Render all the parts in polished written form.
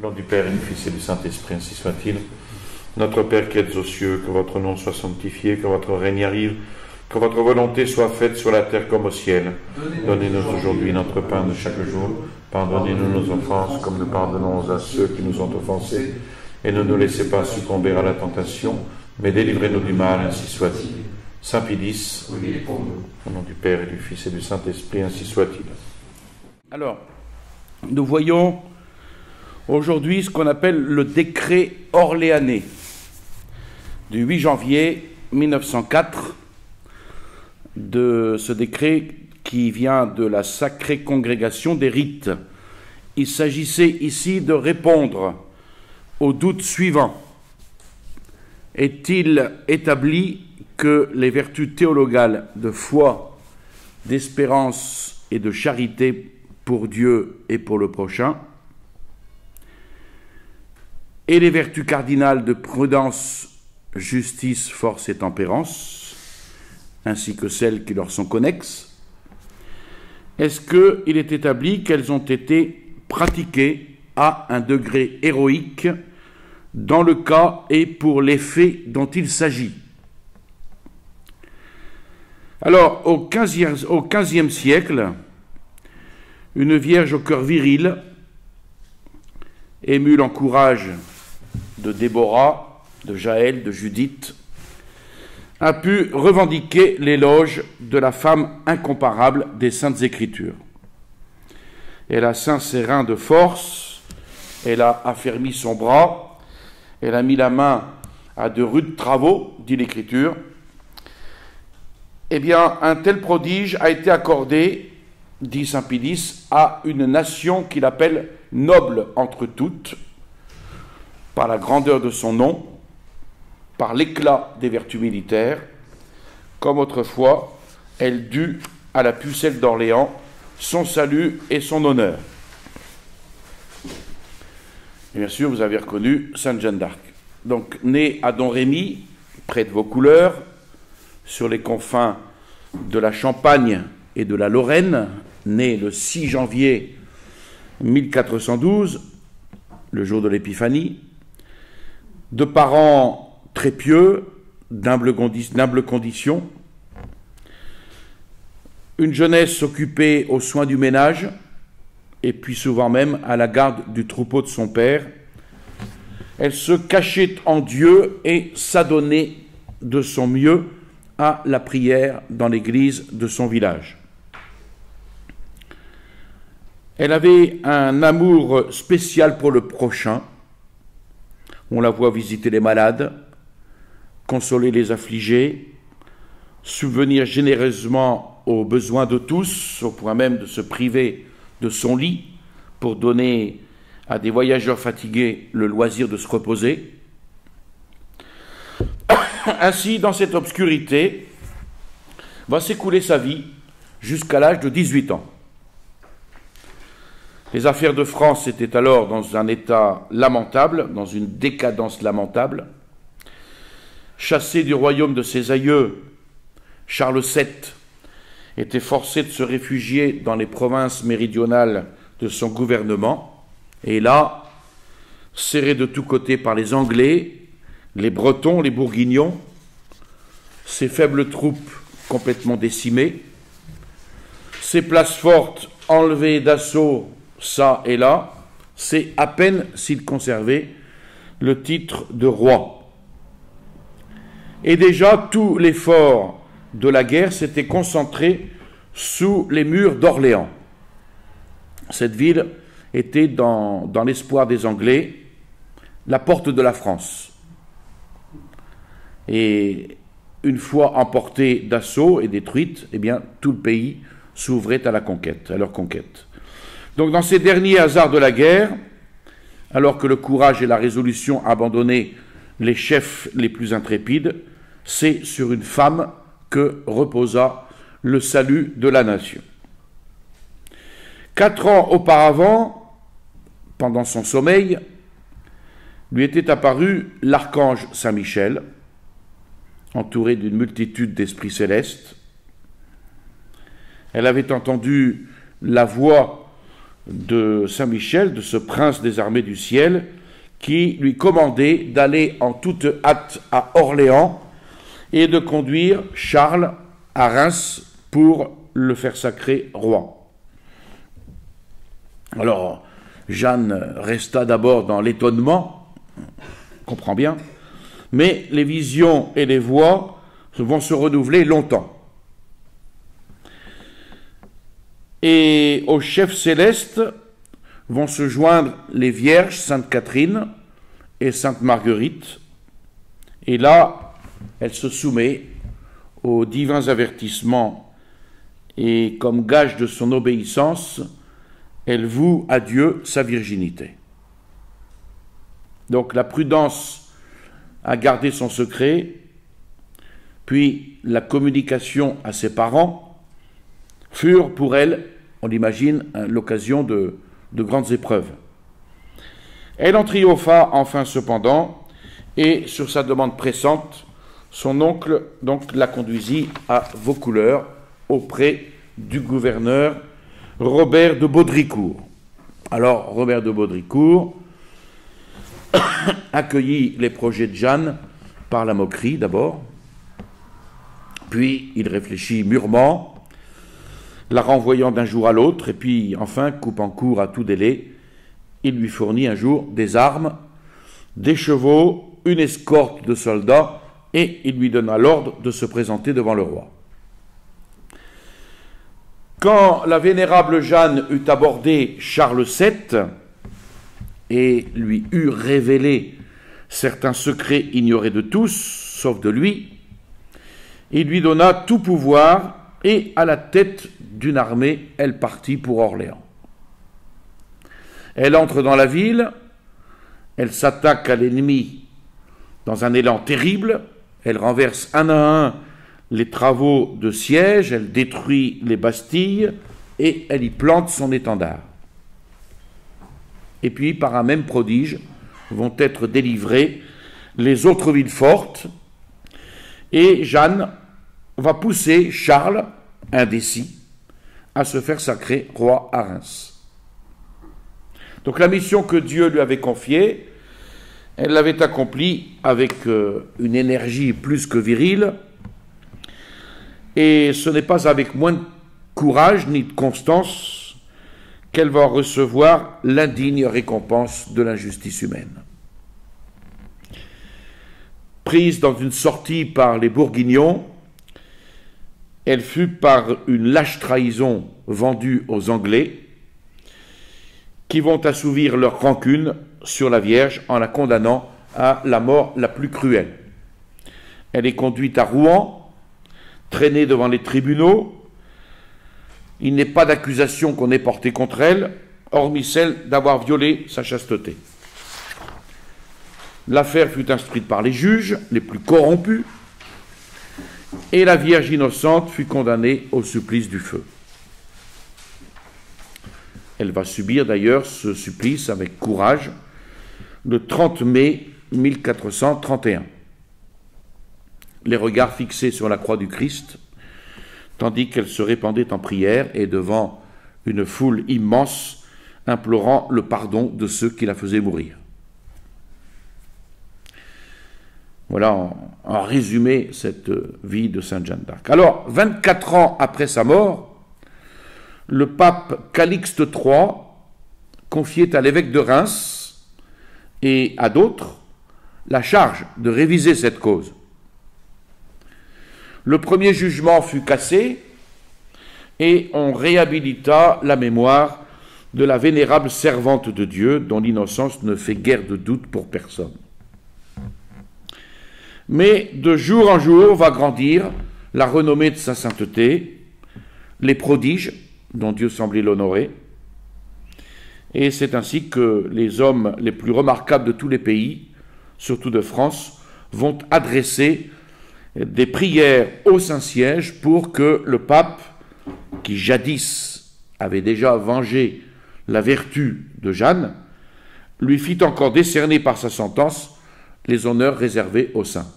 Au nom du Père et du Fils et du Saint-Esprit, ainsi soit-il. Notre Père qui êtes aux cieux, que votre nom soit sanctifié, que votre règne arrive, que votre volonté soit faite sur la terre comme au ciel. Donnez-nous aujourd'hui notre pain de chaque jour. Pardonnez-nous nos offenses, comme nous pardonnons à ceux qui nous ont offensés. Et ne nous laissez pas succomber à la tentation, mais délivrez-nous du mal, ainsi soit-il. Saint Pie X, au nom du Père et du Fils et du Saint-Esprit, ainsi soit-il. Alors, nous voyons aujourd'hui ce qu'on appelle le décret orléanais du 8 janvier 1904, de ce décret qui vient de la Sacrée Congrégation des Rites. Il s'agissait ici de répondre au doute suivant. Est-il établi que les vertus théologales de foi, d'espérance et de charité pour Dieu et pour le prochain, et les vertus cardinales de prudence, justice, force et tempérance, ainsi que celles qui leur sont connexes, est-ce qu'il est établi qu'elles ont été pratiquées à un degré héroïque dans le cas et pour les faits dont il s'agit? Alors, au XVe siècle, une vierge au cœur viril, émule en courage de Déborah, de Jaël, de Judith, a pu revendiquer l'éloge de la femme incomparable des Saintes Écritures. Elle a ceint ses reins de force, elle a affermi son bras, elle a mis la main à de rudes travaux, dit l'Écriture. Eh bien, un tel prodige a été accordé, dit saint Pie X, à une nation qu'il appelle noble entre toutes, par la grandeur de son nom, par l'éclat des vertus militaires, comme autrefois elle dut à la pucelle d'Orléans son salut et son honneur. Et bien sûr, vous avez reconnu Sainte Jeanne d'Arc. Donc, née à Domrémy, près de Vaucouleurs, sur les confins de la Champagne et de la Lorraine, née le 6 janvier 1412, le jour de l'Épiphanie, de parents très pieux, d'humble condition, une jeunesse occupée aux soins du ménage, et puis souvent même à la garde du troupeau de son père. Elle se cachait en Dieu et s'adonnait de son mieux à la prière dans l'église de son village. Elle avait un amour spécial pour le prochain. On la voit visiter les malades, consoler les affligés, subvenir généreusement aux besoins de tous, au point même de se priver de son lit pour donner à des voyageurs fatigués le loisir de se reposer. Ainsi, dans cette obscurité, va s'écouler sa vie jusqu'à l'âge de 18 ans. Les affaires de France étaient alors dans un état lamentable, dans une décadence lamentable. Chassé du royaume de ses aïeux, Charles VII était forcé de se réfugier dans les provinces méridionales de son gouvernement, et là, serré de tous côtés par les Anglais, les Bretons, les Bourguignons, ses faibles troupes complètement décimées, ses places fortes enlevées d'assaut ça et là, c'est à peine s'il conservait le titre de roi. Et déjà, tout l'effort de la guerre s'était concentré sous les murs d'Orléans. Cette ville était, dans l'espoir des Anglais, la porte de la France. Et une fois emportée d'assaut et détruite, eh bien, tout le pays s'ouvrait à la conquête, à leur conquête. Donc, dans ces derniers hasards de la guerre, alors que le courage et la résolution abandonnaient les chefs les plus intrépides, c'est sur une femme que reposa le salut de la nation. 4 ans auparavant, pendant son sommeil, lui était apparu l'archange Saint-Michel, entouré d'une multitude d'esprits célestes. Elle avait entendu la voix de Saint-Michel, de ce prince des armées du ciel, qui lui commandait d'aller en toute hâte à Orléans et de conduire Charles à Reims pour le faire sacrer roi. Alors, Jeanne resta d'abord dans l'étonnement, on comprend bien, mais les visions et les voix vont se renouveler longtemps. Et au chef céleste vont se joindre les vierges Sainte Catherine et Sainte Marguerite, et là, elle se soumet aux divins avertissements, et comme gage de son obéissance, elle voue à Dieu sa virginité. Donc la prudence à garder son secret, puis la communication à ses parents, furent pour elle, on l'imagine, l'occasion de grandes épreuves. Elle en triompha enfin cependant, et sur sa demande pressante, son oncle donc la conduisit à Vaucouleurs, auprès du gouverneur Robert de Baudricourt. Alors, Robert de Baudricourt accueillit les projets de Jeanne par la moquerie d'abord, puis il réfléchit mûrement, la renvoyant d'un jour à l'autre, et puis enfin, coupant court à tout délai, il lui fournit un jour des armes, des chevaux, une escorte de soldats, et il lui donna l'ordre de se présenter devant le roi. Quand la vénérable Jeanne eut abordé Charles VII et lui eut révélé certains secrets ignorés de tous, sauf de lui, il lui donna tout pouvoir, et à la tête d'une armée, elle partit pour Orléans. Elle entre dans la ville, elle s'attaque à l'ennemi dans un élan terrible, elle renverse un à un les travaux de siège, elle détruit les bastilles et elle y plante son étendard. Et puis, par un même prodige, vont être délivrées les autres villes fortes, et Jeanne va pousser Charles, indécis, à se faire sacrer roi à Reims. Donc la mission que Dieu lui avait confiée, elle l'avait accomplie avec une énergie plus que virile, et ce n'est pas avec moins de courage ni de constance qu'elle va recevoir l'indigne récompense de l'injustice humaine. Prise dans une sortie par les Bourguignons, elle fut par une lâche trahison vendue aux Anglais, qui vont assouvir leur rancune sur la Vierge en la condamnant à la mort la plus cruelle. Elle est conduite à Rouen, traînée devant les tribunaux. Il n'est pas d'accusation qu'on ait portée contre elle, hormis celle d'avoir violé sa chasteté. L'affaire fut instruite par les juges les plus corrompus, et la Vierge innocente fut condamnée au supplice du feu. Elle va subir d'ailleurs ce supplice avec courage le 30 mai 1431. Les regards fixés sur la croix du Christ, tandis qu'elle se répandait en prière et devant une foule immense, implorant le pardon de ceux qui la faisaient mourir. Voilà en résumé cette vie de Sainte Jeanne d'Arc. Alors, 24 ans après sa mort, le pape Calixte III confiait à l'évêque de Reims et à d'autres la charge de réviser cette cause. Le premier jugement fut cassé et on réhabilita la mémoire de la vénérable servante de Dieu dont l'innocence ne fait guère de doute pour personne. Mais de jour en jour va grandir la renommée de sa sainteté, les prodiges dont Dieu semblait l'honorer, et c'est ainsi que les hommes les plus remarquables de tous les pays, surtout de France, vont adresser des prières au Saint-Siège pour que le pape, qui jadis avait déjà vengé la vertu de Jeanne, lui fit encore décerner par sa sentence les honneurs réservés aux saints.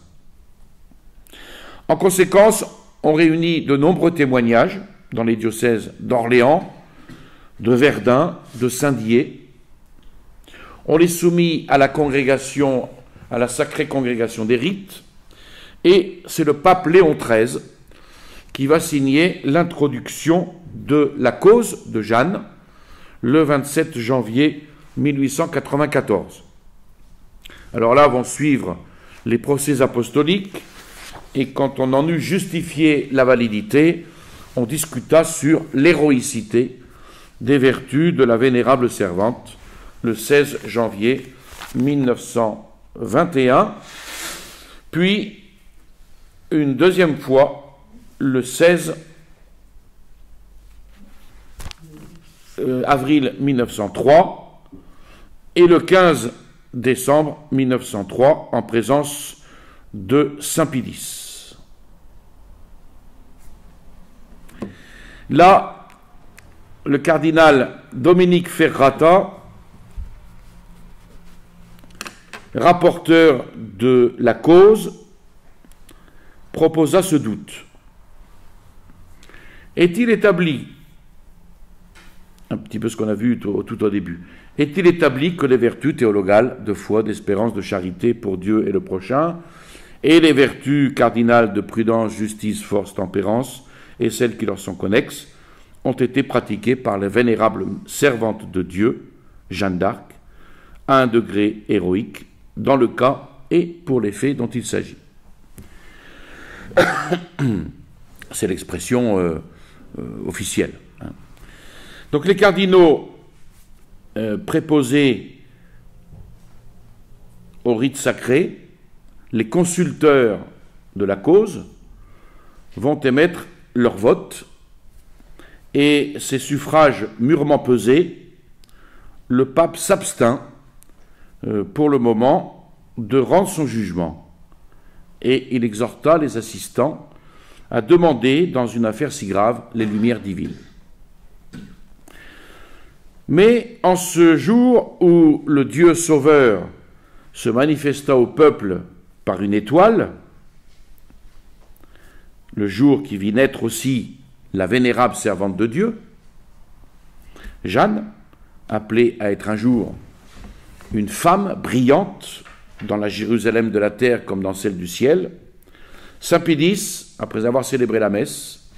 En conséquence, on réunit de nombreux témoignages dans les diocèses d'Orléans, de Verdun, de Saint-Dié. On les soumit à la congrégation, à la sacrée congrégation des rites, et c'est le pape Léon XIII qui va signer l'introduction de la cause de Jeanne le 27 janvier 1894. Alors là vont suivre les procès apostoliques, et quand on en eut justifié la validité, on discuta sur l'héroïcité des vertus de la vénérable servante le 16 janvier 1921, puis une deuxième fois le 16 avril 1903 et le 15 décembre 1903 en présence de Saint-Pédis. Là, le cardinal Dominique Ferrata, rapporteur de la cause, proposa ce doute. Est-il établi, un petit peu ce qu'on a vu tout au début, est-il établi que les vertus théologales de foi, d'espérance, de charité pour Dieu et le prochain, et les vertus cardinales de prudence, justice, force, tempérance, et celles qui leur sont connexes, ont été pratiquées par les vénérables servantes de Dieu, Jeanne d'Arc, à un degré héroïque, dans le cas et pour les faits dont il s'agit. C'est l'expression officielle. Donc les cardinaux préposés au rite sacré, les consulteurs de la cause, vont émettre leur vote, et ces suffrages mûrement pesés, le pape s'abstint pour le moment de rendre son jugement, et il exhorta les assistants à demander dans une affaire si grave les lumières divines. Mais en ce jour où le Dieu sauveur se manifesta au peuple par une étoile, le jour qui vit naître aussi la vénérable servante de Dieu, Jeanne, appelée à être un jour une femme brillante dans la Jérusalem de la terre comme dans celle du ciel, Saint-Pédis, après avoir célébré la messe,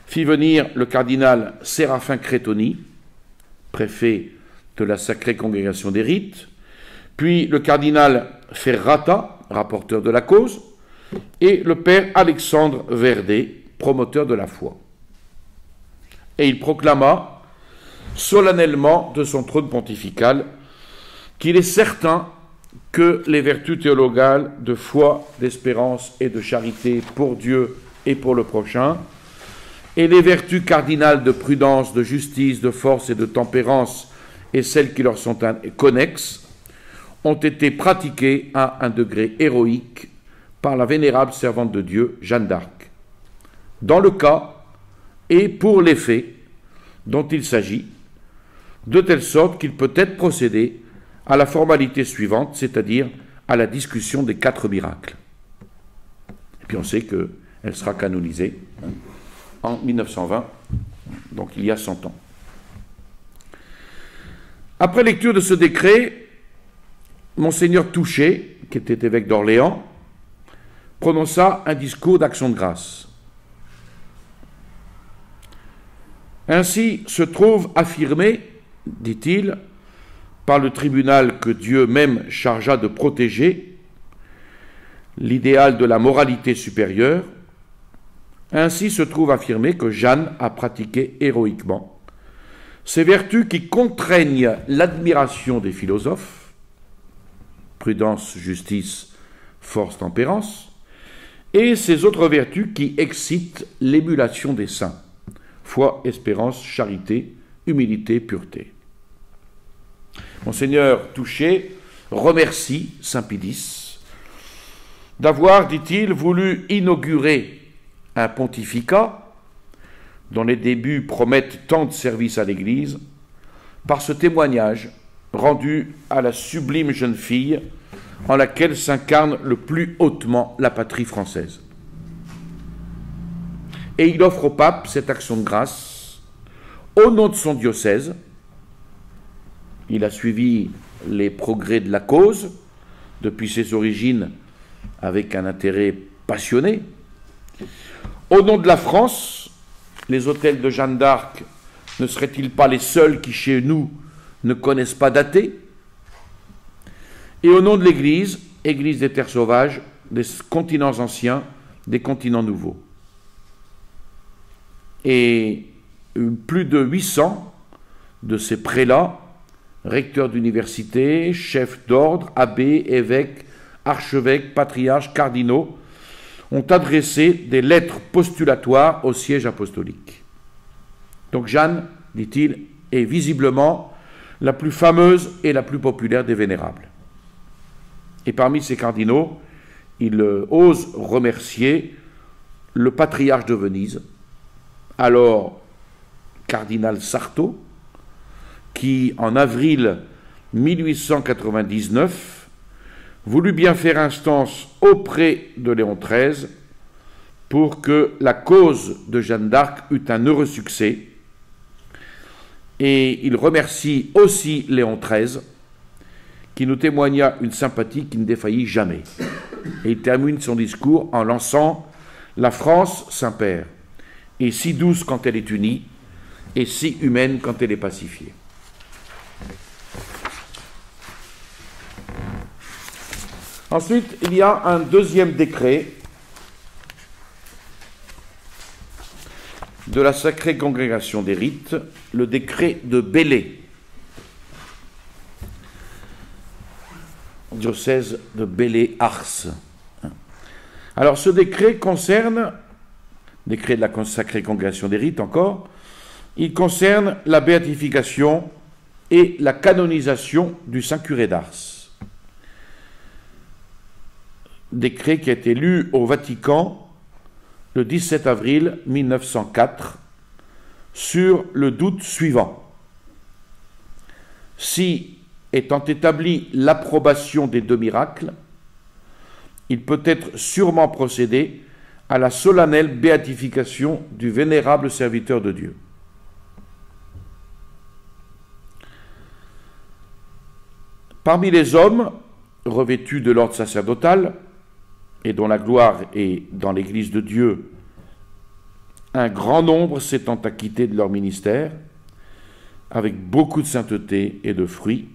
fit venir le cardinal Séraphin Crétoni, préfet de la sacrée congrégation des rites, puis le cardinal Ferrata, rapporteur de la cause, et le père Alexandre Verdet, promoteur de la foi. Et il proclama solennellement de son trône pontifical qu'il est certain que les vertus théologales de foi, d'espérance et de charité pour Dieu et pour le prochain, et les vertus cardinales de prudence, de justice, de force et de tempérance, et celles qui leur sont connexes, ont été pratiquées à un degré héroïque par la vénérable servante de Dieu, Jeanne d'Arc, dans le cas et pour les faits dont il s'agit, de telle sorte qu'il peut être procédé à la formalité suivante, c'est-à-dire à la discussion des 4 miracles. Et puis on sait qu'elle sera canonisée en 1920, donc il y a 100 ans. Après lecture de ce décret, Monseigneur Touché, qui était évêque d'Orléans, prononça un discours d'action de grâce. Ainsi se trouve affirmé, dit-il, par le tribunal que Dieu même chargea de protéger, l'idéal de la moralité supérieure, ainsi se trouve affirmé que Jeanne a pratiqué héroïquement ces vertus qui contraignent l'admiration des philosophes, prudence, justice, force, tempérance, et ces autres vertus qui excitent l'émulation des saints, foi, espérance, charité, humilité, pureté. Monseigneur Touché remercie Saint-Pédis d'avoir, dit-il, voulu inaugurer un pontificat dont les débuts promettent tant de services à l'Église par ce témoignage rendu à la sublime jeune fille en laquelle s'incarne le plus hautement la patrie française. Et il offre au pape cette action de grâce au nom de son diocèse. Il a suivi les progrès de la cause depuis ses origines avec un intérêt passionné. Au nom de la France, les hôtels de Jeanne d'Arc ne seraient-ils pas les seuls qui, chez nous, ne connaissent pas d'athée? Et au nom de l'Église, Église des terres sauvages, des continents anciens, des continents nouveaux. Et plus de 800 de ces prélats, recteurs d'université, chefs d'ordre, abbés, évêques, archevêques, patriarches, cardinaux, ont adressé des lettres postulatoires au siège apostolique. Donc Jeanne, dit-il, est visiblement la plus fameuse et la plus populaire des vénérables. Et parmi ces cardinaux, il ose remercier le patriarche de Venise, alors cardinal Sarto, qui, en avril 1899, voulut bien faire instance auprès de Léon XIII pour que la cause de Jeanne d'Arc eût un heureux succès. Et il remercie aussi Léon XIII, qui nous témoigna une sympathie qui ne défaillit jamais. Et il termine son discours en lançant « La France, Saint-Père, est si douce quand elle est unie, et si humaine quand elle est pacifiée. » Ensuite, il y a un deuxième décret de la Sacrée Congrégation des Rites, le décret de Belley, diocèse de Belley-Ars. Alors ce décret concerne, décret de la Sacrée Congrégation des Rites encore, il concerne la béatification et la canonisation du Saint-Curé d'Ars. Décret qui a été lu au Vatican le 17 avril 1904 sur le doute suivant. Si, étant établie l'approbation des deux miracles, il peut être sûrement procédé à la solennelle béatification du vénérable serviteur de Dieu. Parmi les hommes revêtus de l'ordre sacerdotal, et dont la gloire est dans l'Église de Dieu, un grand nombre s'étant acquittés de leur ministère, avec beaucoup de sainteté et de fruits.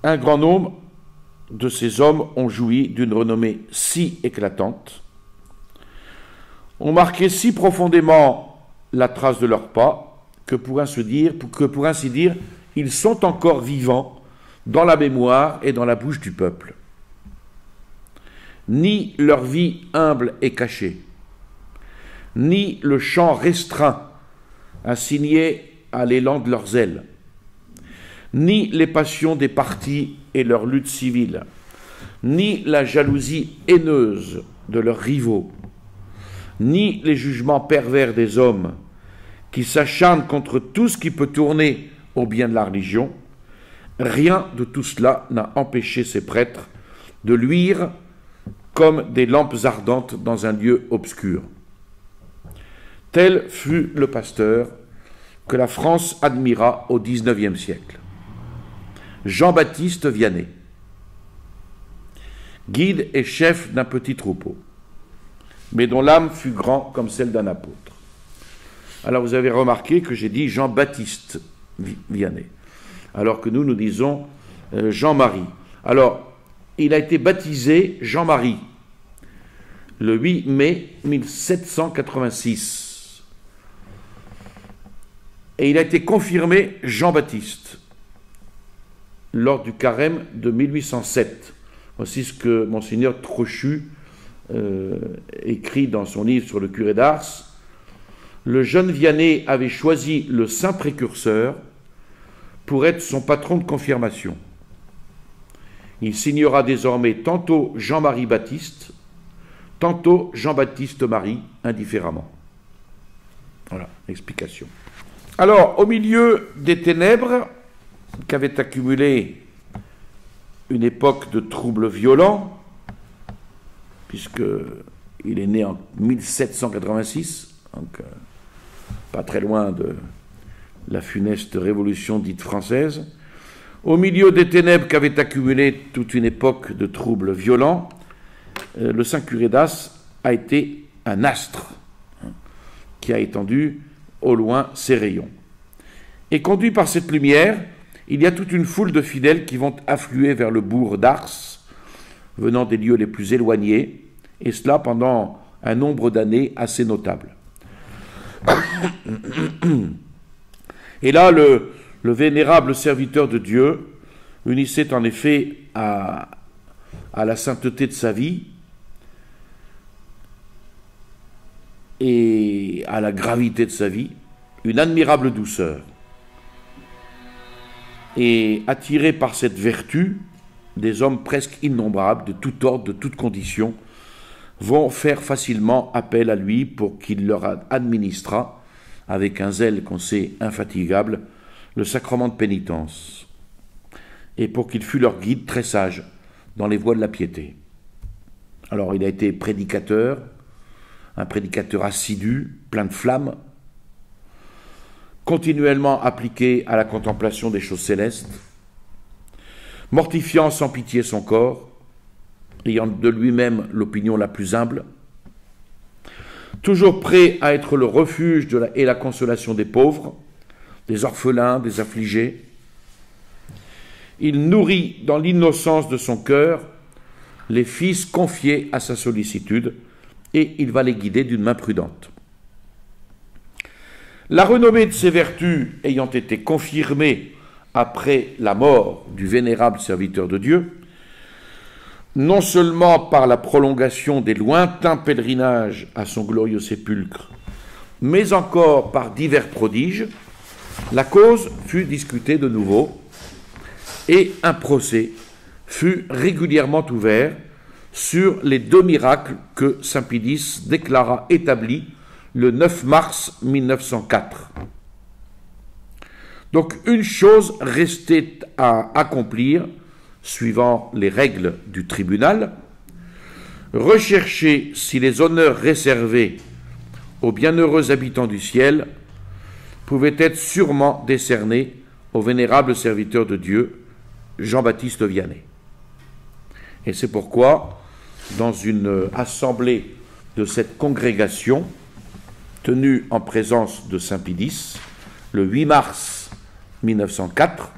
Un grand nombre de ces hommes ont joui d'une renommée si éclatante, ont marqué si profondément la trace de leurs pas, que pour ainsi dire, ils sont encore vivants dans la mémoire et dans la bouche du peuple. Ni leur vie humble et cachée, ni le champ restreint assigné à l'élan de leurs ailes, ni les passions des partis et leurs luttes civiles, ni la jalousie haineuse de leurs rivaux, ni les jugements pervers des hommes qui s'acharnent contre tout ce qui peut tourner au bien de la religion, rien de tout cela n'a empêché ces prêtres de luire comme des lampes ardentes dans un lieu obscur. Tel fut le pasteur que la France admira au XIXe siècle. Jean-Baptiste Vianney, guide et chef d'un petit troupeau, mais dont l'âme fut grande comme celle d'un apôtre. Alors vous avez remarqué que j'ai dit Jean-Baptiste Vianney, alors que nous disons Jean-Marie. Alors, il a été baptisé Jean-Marie le 8 mai 1786. Et il a été confirmé Jean-Baptiste lors du carême de 1807. Voici ce que Monseigneur Trochu écrit dans son livre sur le curé d'Ars. Le jeune Vianney avait choisi le saint précurseur pour être son patron de confirmation. Il signera désormais tantôt Jean-Marie Baptiste, tantôt Jean-Baptiste Marie, indifféremment. Voilà, explication. Alors, au milieu des ténèbres qu'avait accumulé une époque de troubles violents, puisqu'il est né en 1786, donc pas très loin de la funeste révolution dite française. Au milieu des ténèbres qu'avait accumulé toute une époque de troubles violents, le saint curé d'As a été un astre qui a étendu au loin ses rayons. Et conduit par cette lumière, il y a toute une foule de fidèles qui vont affluer vers le bourg d'Ars, venant des lieux les plus éloignés, et cela pendant un nombre d'années assez notable. Et là, le vénérable serviteur de Dieu unissait en effet à la sainteté de sa vie et à la gravité de sa vie une admirable douceur. Et attiré par cette vertu, des hommes presque innombrables, de tout ordre, de toutes conditions, vont faire facilement appel à lui pour qu'il leur administrât, avec un zèle qu'on sait infatigable, le sacrement de pénitence, et pour qu'il fût leur guide très sage dans les voies de la piété. Alors il a été prédicateur, un prédicateur assidu, plein de flammes, continuellement appliqué à la contemplation des choses célestes, mortifiant sans pitié son corps, ayant de lui-même l'opinion la plus humble, toujours prêt à être le refuge et la consolation des pauvres, des orphelins, des affligés. Il nourrit dans l'innocence de son cœur les fils confiés à sa sollicitude, et il va les guider d'une main prudente. La renommée de ses vertus ayant été confirmée après la mort du vénérable serviteur de Dieu, non seulement par la prolongation des lointains pèlerinages à son glorieux sépulcre, mais encore par divers prodiges, la cause fut discutée de nouveau et un procès fut régulièrement ouvert sur les 2 miracles que saint Pidis déclara établis le 9 mars 1904. Donc une chose restait à accomplir, suivant les règles du tribunal, rechercher si les honneurs réservés aux bienheureux habitants du ciel pouvaient être sûrement décernés au vénérable serviteur de Dieu, Jean-Baptiste Vianney. Et c'est pourquoi, dans une assemblée de cette congrégation, tenue en présence de saint Pidis, le 8 mars 1904,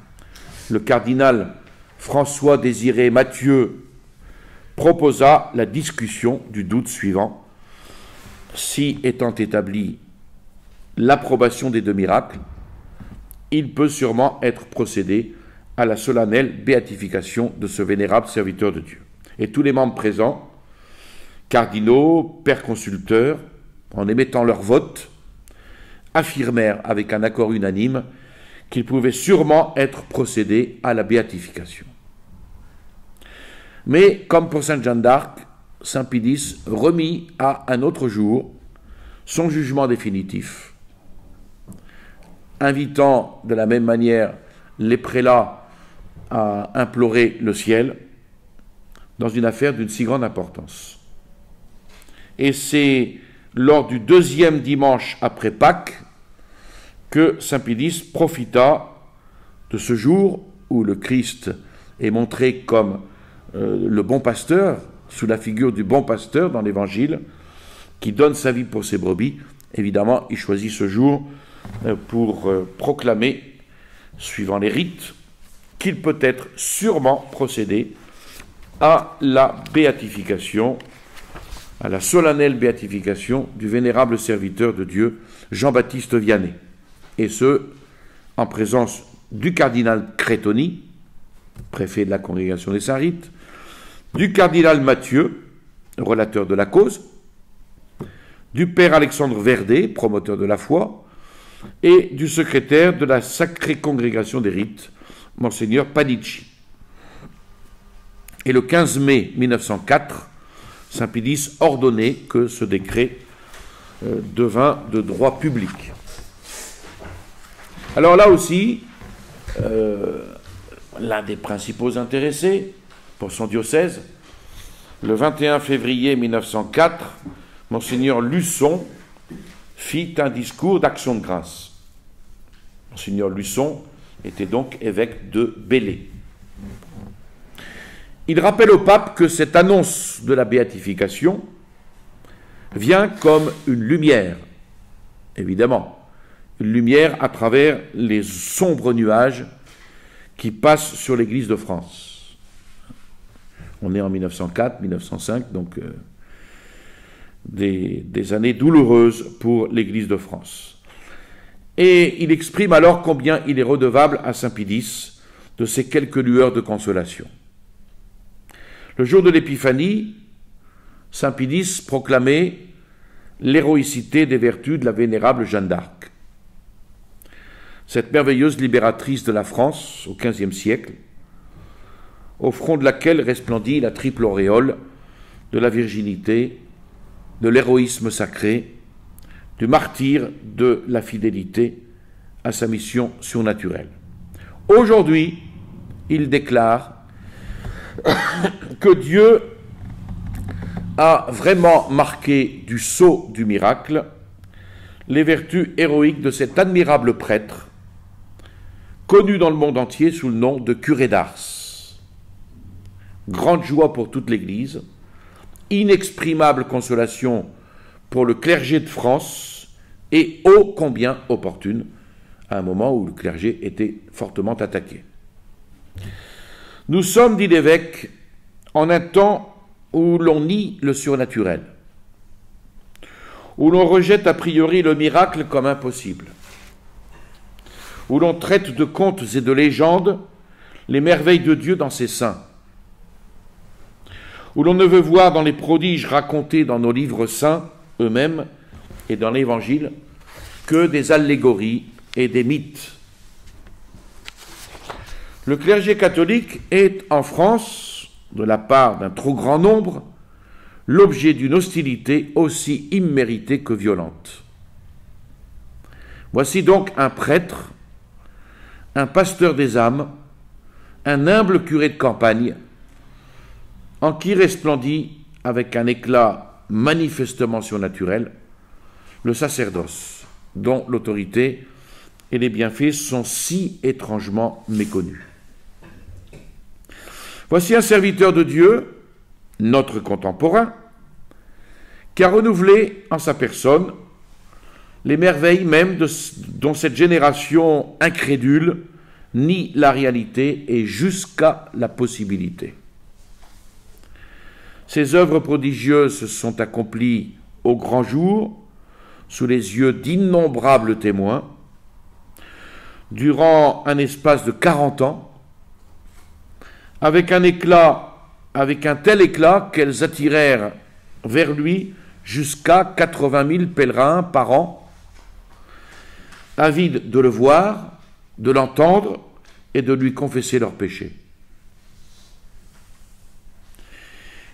le cardinal François-Désiré Mathieu proposa la discussion du doute suivant: si étant établie l'approbation des 2 miracles, il peut sûrement être procédé à la solennelle béatification de ce vénérable serviteur de Dieu. Et tous les membres présents, cardinaux, pères consulteurs, en émettant leur vote, affirmèrent avec un accord unanime qu'il pouvait sûrement être procédé à la béatification. Mais, comme pour sainte Jeanne d'Arc, saint Pidis remit à un autre jour son jugement définitif, invitant de la même manière les prélats à implorer le ciel dans une affaire d'une si grande importance. Et c'est lors du 2e dimanche après Pâques que saint Pidis profita de ce jour où le Christ est montré comme le bon pasteur, sous la figure du bon pasteur dans l'Évangile, qui donne sa vie pour ses brebis. Évidemment, il choisit ce jour pour proclamer, suivant les rites, qu'il peut être sûrement procédé à la béatification, à la solennelle béatification du vénérable serviteur de Dieu, Jean-Baptiste Vianney, et ce, en présence du cardinal Crétoni, préfet de la Congrégation des Saints-Rites, du cardinal Mathieu, relateur de la cause, du père Alexandre Verdet, promoteur de la foi, et du secrétaire de la Sacrée Congrégation des Rites, Monseigneur Panici. Et le 15 mai 1904, saint Pidis ordonnait que ce décret devint de droit public. Alors là aussi, l'un des principaux intéressés pour son diocèse, le 21 février 1904, Monseigneur Luçon fit un discours d'action de grâce. Monseigneur Luçon était donc évêque de Belley. Il rappelle au pape que cette annonce de la béatification vient comme une lumière, évidemment, une lumière à travers les sombres nuages qui passent sur l'Église de France. On est en 1904, 1905, donc des années douloureuses pour l'Église de France. Et il exprime alors combien il est redevable à Saint Pidis de ces quelques lueurs de consolation. Le jour de l'Épiphanie, Saint Pidis proclamait l'héroïcité des vertus de la vénérable Jeanne d'Arc. Cette merveilleuse libératrice de la France au XVe siècle, au front de laquelle resplendit la triple auréole de la virginité, de l'héroïsme sacré, du martyre de la fidélité à sa mission surnaturelle. Aujourd'hui, il déclare que Dieu a vraiment marqué du sceau du miracle les vertus héroïques de cet admirable prêtre, connu dans le monde entier sous le nom de curé d'Ars. Grande joie pour toute l'Église, inexprimable consolation pour le clergé de France et ô combien opportune à un moment où le clergé était fortement attaqué. Nous sommes, dit l'évêque, en un temps où l'on nie le surnaturel, où l'on rejette a priori le miracle comme impossible, où l'on traite de contes et de légendes les merveilles de Dieu dans ses saints, où l'on ne veut voir dans les prodiges racontés dans nos livres saints eux-mêmes et dans l'Évangile que des allégories et des mythes. Le clergé catholique est en France, de la part d'un trop grand nombre, l'objet d'une hostilité aussi imméritée que violente. Voici donc un prêtre, un pasteur des âmes, un humble curé de campagne, en qui resplendit, avec un éclat manifestement surnaturel, le sacerdoce, dont l'autorité et les bienfaits sont si étrangement méconnus. Voici un serviteur de Dieu, notre contemporain, qui a renouvelé en sa personne les merveilles même dont cette génération incrédule nie la réalité et jusqu'à la possibilité. Ces œuvres prodigieuses se sont accomplies au grand jour, sous les yeux d'innombrables témoins, durant un espace de 40 ans, avec un tel éclat qu'elles attirèrent vers lui jusqu'à 80 000 pèlerins par an, avides de le voir, de l'entendre et de lui confesser leurs péchés.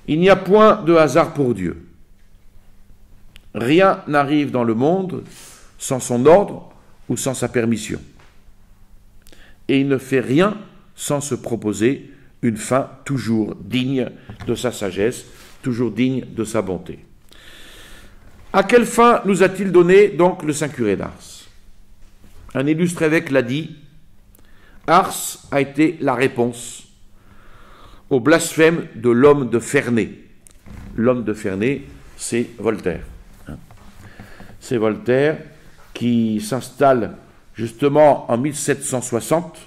Il n'y a point de hasard pour Dieu. Rien n'arrive dans le monde sans son ordre ou sans sa permission. Et il ne fait rien sans se proposer une fin toujours digne de sa sagesse, toujours digne de sa bonté. À quelle fin nous a-t-il donné donc le Saint Curé d'Ars? Un illustre évêque l'a dit, Ars a été la réponse au blasphème de l'homme de Ferney. L'homme de Ferney, c'est Voltaire. C'est Voltaire qui s'installe justement en 1760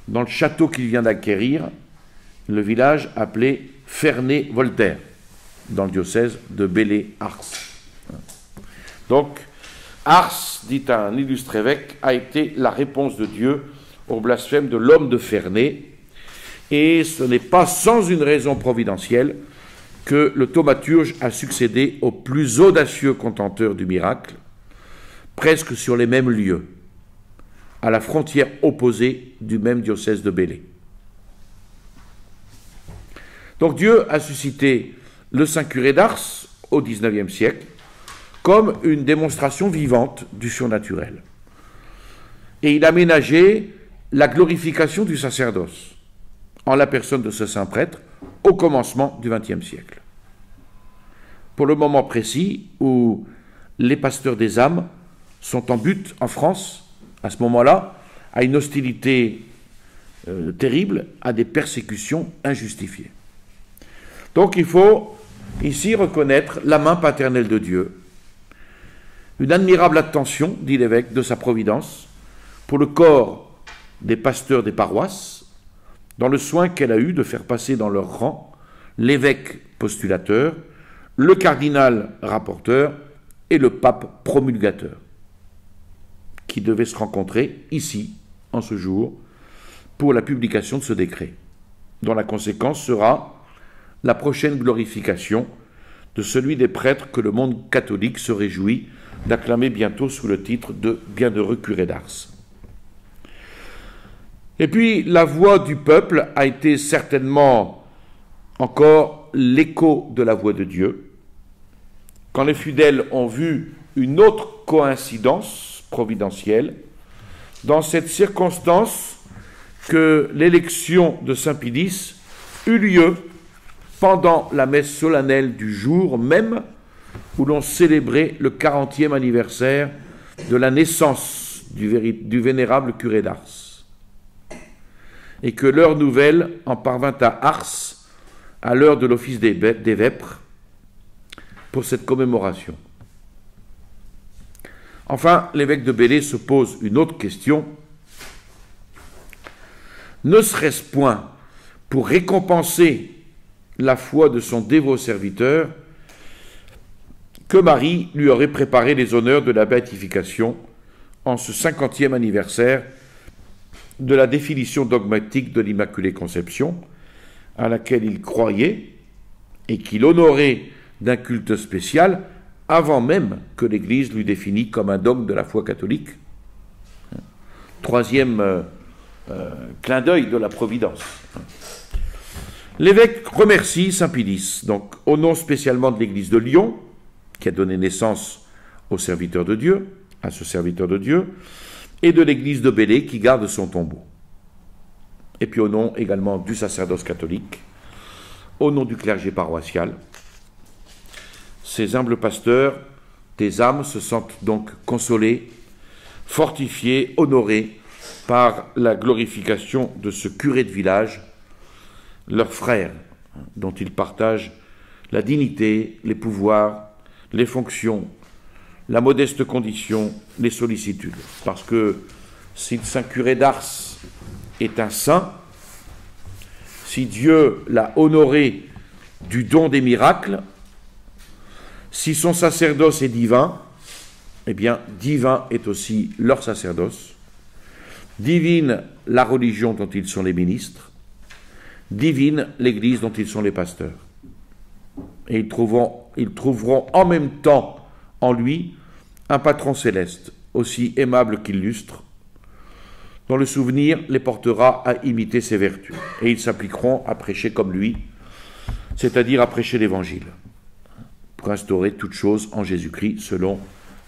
dans le château qu'il vient d'acquérir, le village appelé Ferney-Voltaire, dans le diocèse de Belley-Ars. Donc, Ars, dit un illustre évêque, a été la réponse de Dieu au blasphème de l'homme de Ferney, et ce n'est pas sans une raison providentielle que le thaumaturge a succédé au plus audacieux contenteur du miracle, presque sur les mêmes lieux, à la frontière opposée du même diocèse de Belley. Donc Dieu a suscité le Saint Curé d'Ars au XIXe siècle comme une démonstration vivante du surnaturel. Et il a ménagé la glorification du sacerdoce en la personne de ce saint prêtre au commencement du XXe siècle. Pour le moment précis où les pasteurs des âmes sont en butte en France, à ce moment-là, à une hostilité terrible, à des persécutions injustifiées. Donc il faut ici reconnaître la main paternelle de Dieu, une admirable attention, dit l'évêque, de sa providence, pour le corps des pasteurs des paroisses, dans le soin qu'elle a eu de faire passer dans leur rang l'évêque postulateur, le cardinal rapporteur et le pape promulgateur, qui devaient se rencontrer ici, en ce jour, pour la publication de ce décret, dont la conséquence sera la prochaine glorification de celui des prêtres que le monde catholique se réjouit d'acclamer bientôt sous le titre de Bienheureux curé d'Ars. Et puis, la voix du peuple a été certainement encore l'écho de la voix de Dieu. Quand les fidèles ont vu une autre coïncidence providentielle, dans cette circonstance que l'élection de Saint Pie eut lieu pendant la messe solennelle du jour même où l'on célébrait le 40e anniversaire de la naissance du vénérable curé d'Ars, et que l'heure nouvelle en parvint à Ars à l'heure de l'office des vêpres pour cette commémoration. Enfin, l'évêque de Belley se pose une autre question. Ne serait-ce point pour récompenser la foi de son dévot serviteur que Marie lui aurait préparé les honneurs de la béatification en ce 50e anniversaire de la définition dogmatique de l'Immaculée Conception, à laquelle il croyait et qu'il honorait d'un culte spécial avant même que l'Église lui définît comme un dogme de la foi catholique. Troisième clin d'œil de la Providence. L'évêque remercie Saint Pie, donc au nom spécialement de l'Église de Lyon, qui a donné naissance au serviteur de Dieu, à ce serviteur de Dieu, et de l'Église de Belley qui garde son tombeau. Et puis au nom également du sacerdoce catholique, au nom du clergé paroissial. Ces humbles pasteurs des âmes se sentent donc consolés, fortifiés, honorés par la glorification de ce curé de village, leur frère, dont ils partagent la dignité, les pouvoirs, les fonctions, la modeste condition, les sollicitudes. Parce que si le saint curé d'Ars est un saint, si Dieu l'a honoré du don des miracles, si son sacerdoce est divin, eh bien, divin est aussi leur sacerdoce, divine la religion dont ils sont les ministres, divine l'Église dont ils sont les pasteurs. Et ils trouveront en même temps en lui un patron céleste, aussi aimable qu'illustre, dont le souvenir les portera à imiter ses vertus. Et ils s'appliqueront à prêcher comme lui, c'est-à-dire à prêcher l'Évangile, pour instaurer toute chose en Jésus-Christ, selon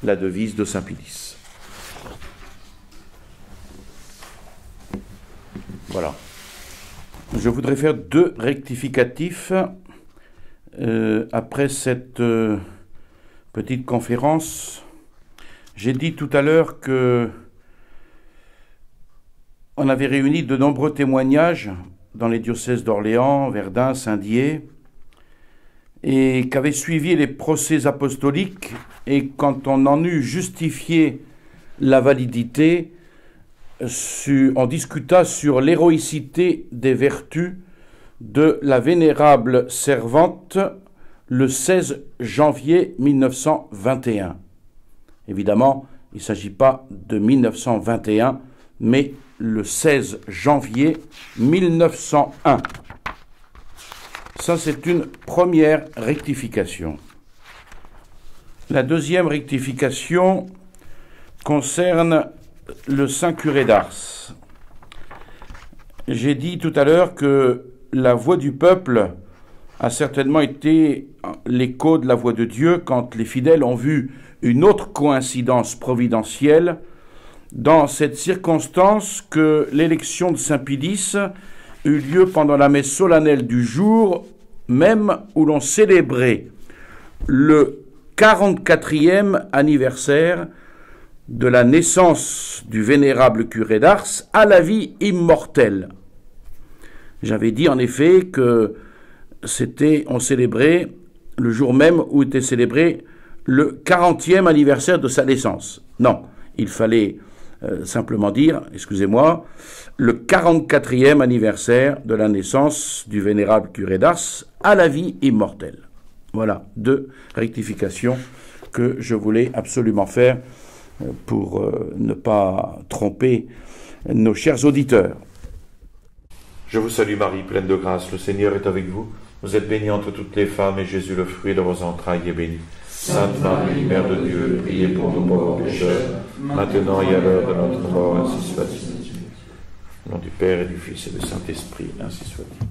la devise de Saint Pie. Voilà. Je voudrais faire 2 rectificatifs après cette petite conférence. J'ai dit tout à l'heure que on avait réuni de nombreux témoignages dans les diocèses d'Orléans, Verdun, Saint-Dié, et qu'avaient suivi les procès apostoliques, et quand on en eut justifié la validité, on discuta sur l'héroïcité des vertus de la vénérable servante le 16 janvier 1921. Évidemment, il ne s'agit pas de 1921, mais le 16 janvier 1901. Ça, c'est une première rectification. La deuxième rectification concerne le saint curé d'Ars. J'ai dit tout à l'heure que la voix du peuple a certainement été l'écho de la voix de Dieu quand les fidèles ont vu une autre coïncidence providentielle dans cette circonstance que l'élection de Saint Pie eut lieu pendant la messe solennelle du jour même où l'on célébrait le 44e anniversaire de la naissance du vénérable curé d'Ars à la vie immortelle. J'avais dit en effet que on célébrait le jour même où était célébré le 40e anniversaire de sa naissance. Non, il fallait simplement dire, excusez-moi, le 44e anniversaire de la naissance du vénérable curé d'Ars à la vie immortelle. Voilà, 2 rectifications que je voulais absolument faire pour ne pas tromper nos chers auditeurs. Je vous salue Marie, pleine de grâce, le Seigneur est avec vous. Vous êtes bénie entre toutes les femmes, et Jésus, le fruit de vos entrailles, est béni. Sainte Marie, Mère de Dieu, priez pour nous pauvres pécheurs, maintenant et à l'heure de notre mort, ainsi soit-il. Au nom du Père et du Fils et du Saint-Esprit, ainsi soit-il.